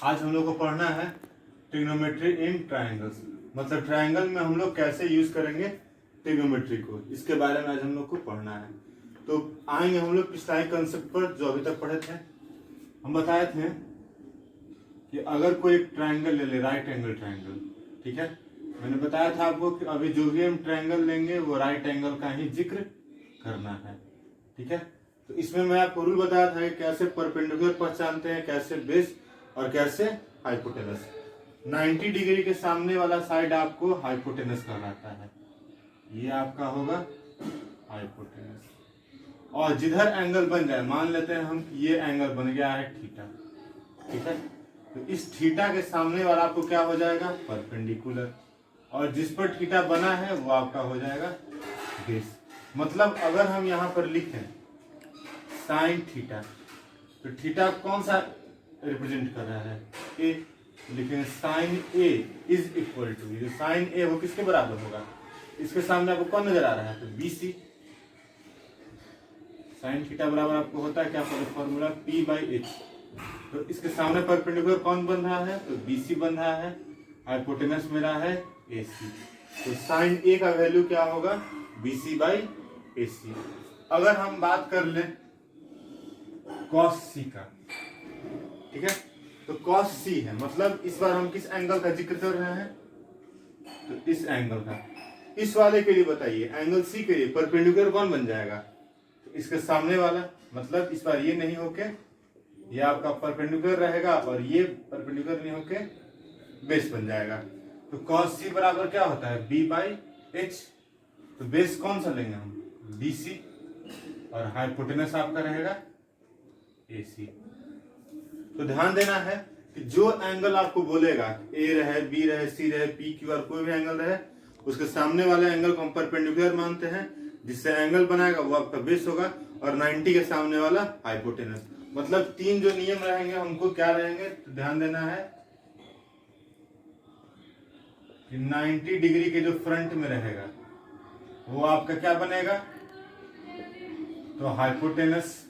आज हम लोग को पढ़ना है ट्रिग्नोमेट्री इन ट्रायंगल्स, मतलब ट्रायंगल में हम लोग कैसे यूज करेंगे ट्रिग्नोमेट्री को, इसके बारे में आज हम लोग को पढ़ना है। तो आएंगे हम लोग पिछले कंसेप्ट पर जो अभी तक पढ़े थे। हम बताए थे कि अगर कोई एक ट्रायंगल ले ले, राइट एंगल ट्रायंगल, ठीक है, मैंने बताया था आपको कि अभी जो भी हम ट्रायंगल लेंगे वो राइट एंगल का ही जिक्र करना है, ठीक है। तो इसमें मैं आपको रूल बताया था कि कैसे परपेंडिकुलर पहचानते हैं, कैसे बेस और कैसे हाइपोटेनस। 90 डिग्री के सामने वाला साइड आपको हाइपोटेनस कहलाता है, ये आपका होगा हाइपोटेनस। और जिधर एंगल बन जाए, मान लेते हैं हम ये एंगल बन गया है थीटा, ठीक है, तो इस थीटा के सामने वाला आपको क्या हो जाएगा, परपेंडिकुलर। और जिस पर थीटा बना है वो आपका हो जाएगा बेस। मतलब अगर हम यहाँ पर लिखें साइन थीटा, तो थीटा कौन सा रिप्रेजेंट कर रहा है, ए, लिखेंगे sine A is equal to, ये साइन ए वो किसके बराबर होगा, इसके सामने आपको कौन नजर आ रहा है, तो बीसी। साइन थीटा बराबर आपको होता है क्या, फॉर्मूला पी बाई एच। तो इसके सामने परपेंडिकुलर कौन बन रहा है, तो बीसी बन रहा है, हाइपोटेनस मेरा है एसी। तो साइन ए का वैल्यू क्या होगा, बीसी बाई एसी। अगर हम बात कर लें कॉस सी का, ठीक है, तो कॉस सी है, मतलब इस बार हम किस एंगल का जिक्र कर रहे हैं, तो इस एंगल का। इस वाले के लिए बताइए, एंगल सी के लिए परपेंडिकुलर कौन बन जाएगा, तो इसके सामने वाला, मतलब इस बार ये नहीं होके ये आपका परपेंडिकुलर रहेगा और ये परपेंडिकुलर नहीं होके बेस बन जाएगा। तो कॉस सी बराबर क्या होता है, बी बाई एच। तो बेस कौन सा लेंगे हम, बीसी, और हाइपोटेनस आपका रहेगा एसी। तो ध्यान देना है कि जो एंगल आपको बोलेगा, ए रहे, बी रहे, सी रहे, पी, क्यू, आर, कोई भी एंगल रहे, उसके सामने वाले एंगल को हम परपेंडिकुलर मानते हैं, जिससे एंगल बनाएगा वो आपका बेस होगा, और 90 के सामने वाला हाइपोटेनस। मतलब तीन जो नियम रहेंगे हमको क्या रहेंगे, तो ध्यान देना है कि 90 डिग्री के जो फ्रंट में रहेगा वो आपका क्या बनेगा, तो हाइपोटेनस।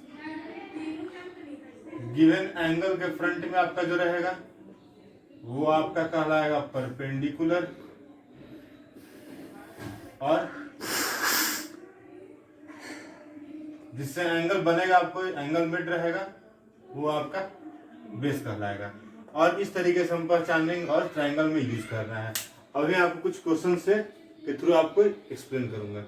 गिवन एंगल के फ्रंट में आपका जो रहेगा वो आपका कहलाएगा परपेंडिकुलर, और जिससे एंगल बनेगा आपको एंगल मिड रहेगा वो आपका बेस कहलाएगा। और इस तरीके से हम पहचानेंगे और ट्रायंगल में यूज कर रहे हैं। अभी आपको कुछ क्वेश्चन से के थ्रू आपको एक्सप्लेन करूंगा।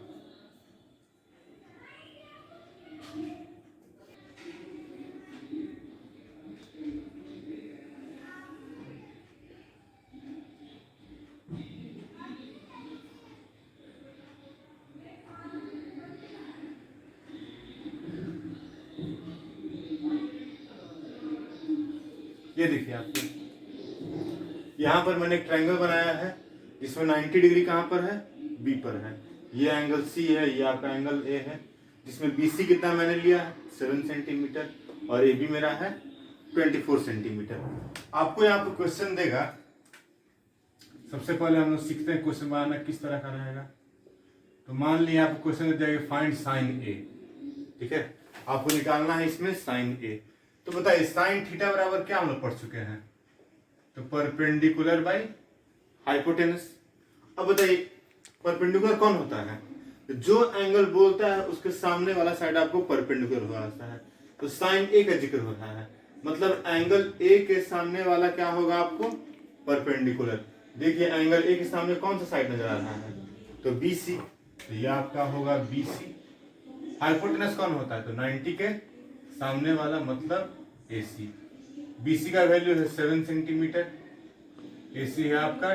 ये देखिए आपको यहाँ पर मैंने एक ट्रायंगल बनाया है जिसमें 90 डिग्री कहाँ पर है, बी पर है। ये एंगल सी है, ये आपका एंगल ए है, जिसमें बीसी कितना मैंने लिया है 7 सेंटीमीटर, और ए बी मेरा है 24 सेंटीमीटर। आपको यहाँ पर क्वेश्चन देगा, सबसे पहले हम लोग सीखते हैं क्वेश्चन बनाना किस तरह का रहेगा। तो मान लिया आपको क्वेश्चन देगा फाइंड साइन ए, ठीक है, आपको निकालना है इसमें साइन ए। तो बताइए साइन थीटा बराबर क्या हम लोग पढ़ चुके हैं, तो परपेंडिकुलर बाई हाइपोटेनस। अब बताइए परपेंडिकुलर कौन होता है, तो जो एंगल बोलता है उसके सामने वाला साइड आपको परपेंडिकुलर होता है। तो साइन ए का जिक्र हो रहा है, मतलब एंगल ए के सामने वाला क्या होगा आपको, परपेंडिकुलर। देखिए एंगल ए के सामने कौन सा साइड नजर आ रहा है, तो बीसी, तो ये आपका होगा बीसी। हाइपोटेनस कौन होता है, तो 90 के सामने वाला, मतलब एसी। बीसी का वैल्यू है 7 सेंटीमीटर, एसी है आपका,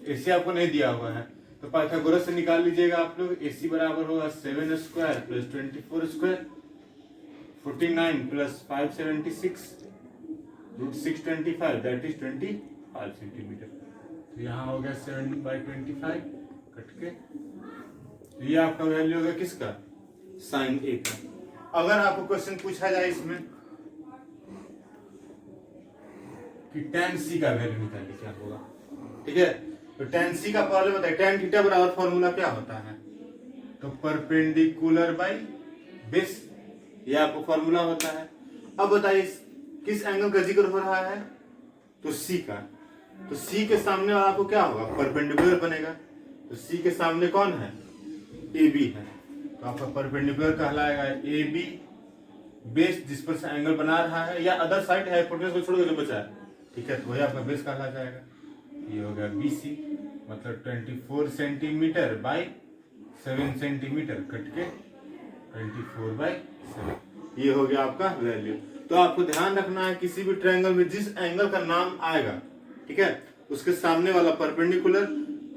एसी आपको नहीं दिया हुआ है तो पाइथागोरस से निकाल लीजिएगा आप लोग। एसी बराबर होगा 7 square plus 24 square, 49 plus 576 root 625, that is 25 centimetre. तो यहाँ हो गया 7/25 कट के, तो ये आपका वैल्यू होगा किसका, साइन ए का। अगर आपको क्वेश्चन पूछा जाए इसमें कि tan सी का वैल्यू निकालिए क्या होगा, ठीक है, तो tan सी का पहले बताइए, tan थीटा बराबर फॉर्मूला क्या होता है, तो परपेंडिकुलर बाई बेस, ये आपको फॉर्मूला होता है। अब बताइए किस एंगल का जिक्र हो रहा है, तो सी का, तो सी के सामने वाला आपको क्या होगा, परपेंडिकुलर बनेगा। तो सी के सामने कौन है, ए बी है, तो आपका परपेंडिकुलर कहलाएगा ए बी बेस, जिस पर से एंगल बना रहा है, या अदर साइड है हाइपोटेनस को छोड़ के जो बचा है, ठीक है, तो वही आपका बेस कहला जाएगा। ये हो गया बी सी, मतलब 24 सेंटीमीटर बाई 7 सेंटीमीटर कट के 24/7, ये हो गया आपका वैल्यू। तो आपको ध्यान रखना है किसी भी ट्रायंगल में जिस एंगल का नाम आएगा, ठीक है, उसके सामने वाला परपेंडिकुलर,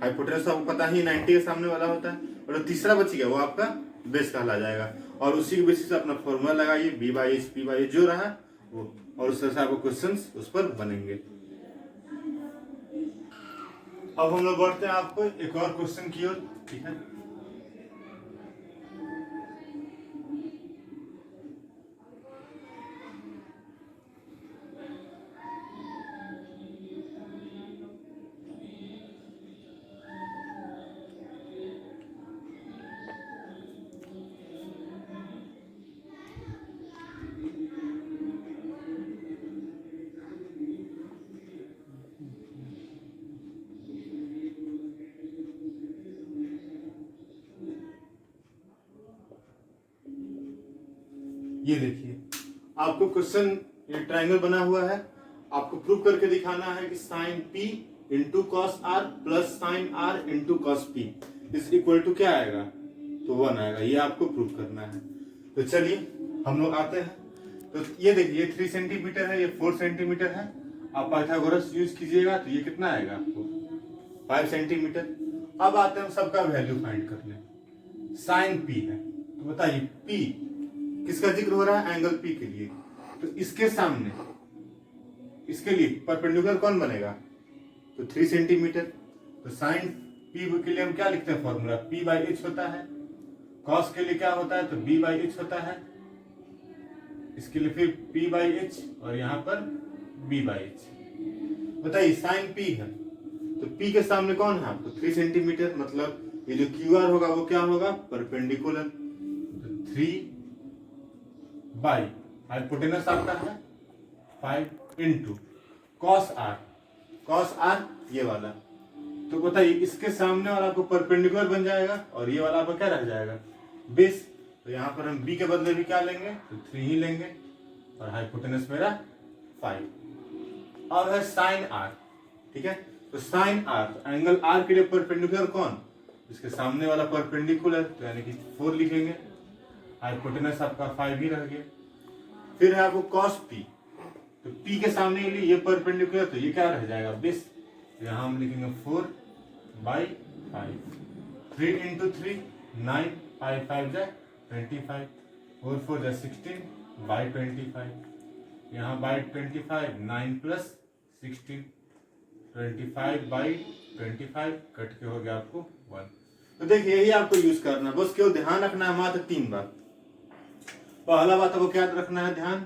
हाइपोटेनस आपको पता ही 90 के सामने वाला होता है, और तीसरा बच गया वो आपका बेस कहला जाएगा। और उसी के बेसिस से अपना फॉर्मूला लगाइए, बी बाई एच जो रहा वो, और उस तरह से आपको क्वेश्चंस उस पर बनेंगे। अब हम लोग बढ़ते हैं आपको एक और क्वेश्चन की ओर, ठीक है। ये देखिए आपको क्वेश्चन, ये ट्रायंगल बना हुआ है, आपको प्रूव करके दिखाना है कि sine P into cos R plus sine R into cos P is equal to क्या आएगा, तो 1 आएगा। ये आपको प्रूव करना है। तो चलिए हम लोग आते हैं। तो ये देखिए 3 सेंटीमीटर है, ये 4 सेंटीमीटर है, आप पाइथागोरस यूज कीजिएगा तो ये कितना आएगा आपको 5 सेंटीमीटर। अब आते हैं सबका वैल्यू फाइंड करने। साइन P है, तो बताइए P किसका जिक्र हो रहा है, एंगल P के लिए, तो इसके सामने, इसके लिए परपेंडिकुलर कौन बनेगा, तो 3 सेंटीमीटर। तो साइन P के लिए हम क्या लिखते हैं फॉर्मूला, P बाई एच होता है, कॉस के लिए क्या होता है, तो B बाई एच होता है, इसके लिए फिर P बाई एच, और यहाँ पर B बाई एच। बताइए साइन P है, तो P के सामने कौन है आपको 3 सेंटीमीटर, मतलब ये जो QR होगा वो क्या होगा, परपेंडिकुलर। तो 3 बाई हाइपोटेनस आपका है 5 इंटू कॉस आर ये वाला, तो बताइए इसके सामने वाला आपको परपेंडिकुलर बन जाएगा, और ये वाला आपका क्या रह जाएगा, बेस। तो यहाँ पर हम b के बदले भी क्या लेंगे, तो 3 ही लेंगे, और हाइपोटेनस मेरा 5। अब है साइन r, ठीक है, तो साइन r, तो एंगल r के लिए परपेंडिकुलर कौन, इसके सामने वाला परपेंडिकुलर, तो यानी कि 4 लिखेंगे, हाइपोटेनस आपका 5 ही रह गया। फिर है आपको कॉस P, तो P के सामने के लिए ये परपेंडिकुलर, तो ये क्या रह जाएगा, बेस। तो यहाँ हम लिखेंगे 4/5, 3 इंटू 3 9, 5 5 जा 25, 4 4 जा 16/25, यहाँ बाई 25 9 प्लस 16, 25/25 कट के हो गया आपको 1। तो देखिए यही आपको यूज करना है, बस केवल ध्यान रखना है मात्र 3 बात। पहला बात आपको क्या रखना है ध्यान,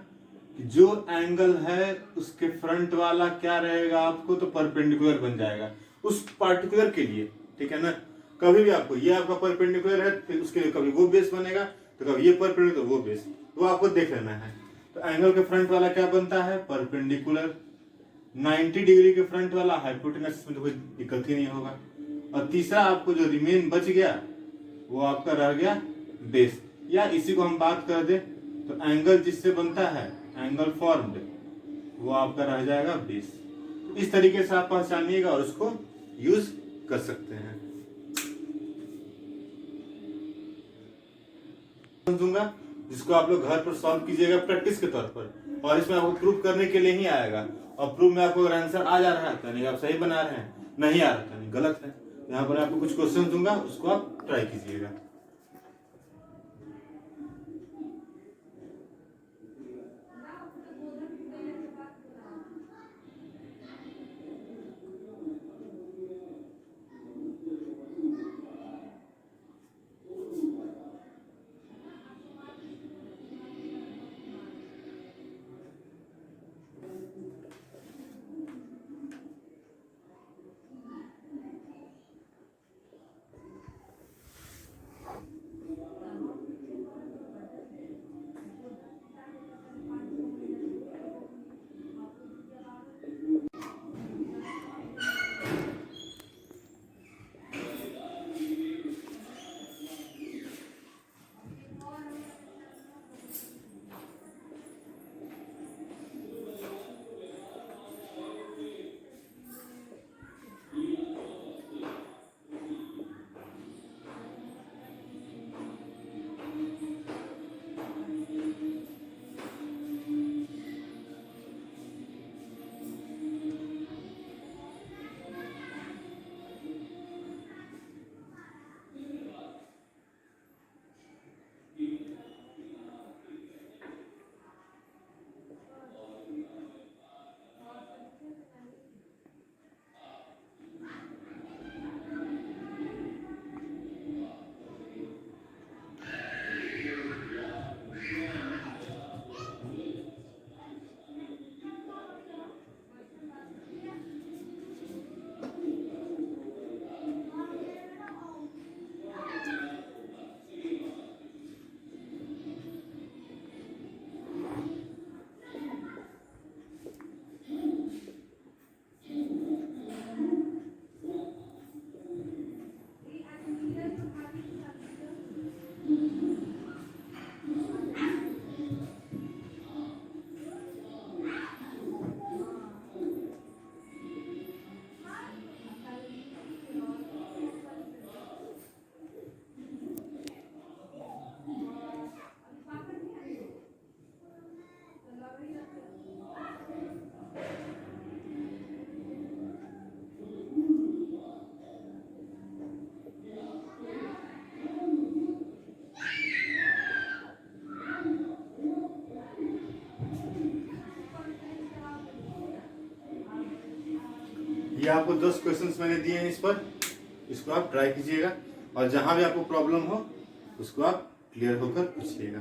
कि जो एंगल है उसके फ्रंट वाला क्या रहेगा आपको, तो परपेंडिकुलर बन जाएगा उस पार्टिकुलर के लिए, ठीक है ना। कभी भी आपको ये आपका परपेंडिकुलर है, फिर उसके लिए कभी वो बेस बनेगा, तो कभी ये परपेंडिकुलर तो वो बेस, तो आपको देख लेना है। तो एंगल के फ्रंट वाला क्या बनता है, परपेंडिकुलर। 90 डिग्री के फ्रंट वाला हाइपोटेनस में तो कोई दिक्कत ही नहीं होगा। और तीसरा आपको जो रिमेन बच गया वो आपका रह गया बेस, या इसी को हम बात कर दे तो एंगल जिससे बनता है एंगल फॉर्म्ड, वो आपका रह जाएगा बेस। इस तरीके से आप पहचानिएगा और उसको यूज कर सकते हैं। दूंगा जिसको आप लोग घर पर सॉल्व कीजिएगा प्रैक्टिस के तौर पर, और इसमें आपको प्रूफ करने के लिए ही आएगा, और प्रूफ में आपको अगर आंसर आ जा रहा है तो नहीं आप सही बना रहे हैं, नहीं आ रहा नहीं गलत है। यहाँ पर आपको कुछ क्वेश्चन दूंगा, उसको आप ट्राई कीजिएगा। ये आपको 10 क्वेश्चंस मैंने दिए हैं इस पर, इसको आप ट्राई कीजिएगा और जहां भी आपको प्रॉब्लम हो उसको आप क्लियर होकर पूछिएगा।